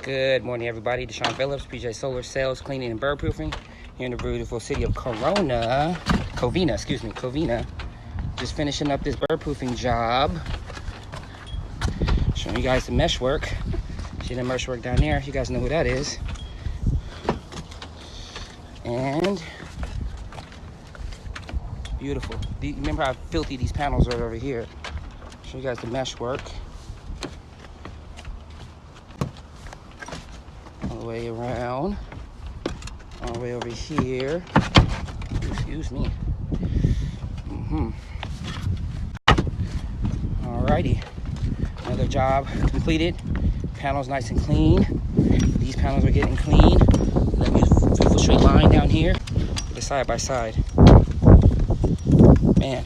Good morning, everybody. Deshaun Phillips, PJ Solar Sales, Cleaning and Bird Proofing here in the beautiful city of Covina. Just finishing up this bird proofing job. Showing you guys the mesh work. See the mesh work down there? You guys know who that is. And beautiful. Remember how filthy these panels are over here. Show you guys the mesh work. All the way around. All the way over here. Excuse me. Alrighty. Another job completed. Panels nice and clean. These panels are getting clean. Let me beautiful straight line down here. The side by side. Man.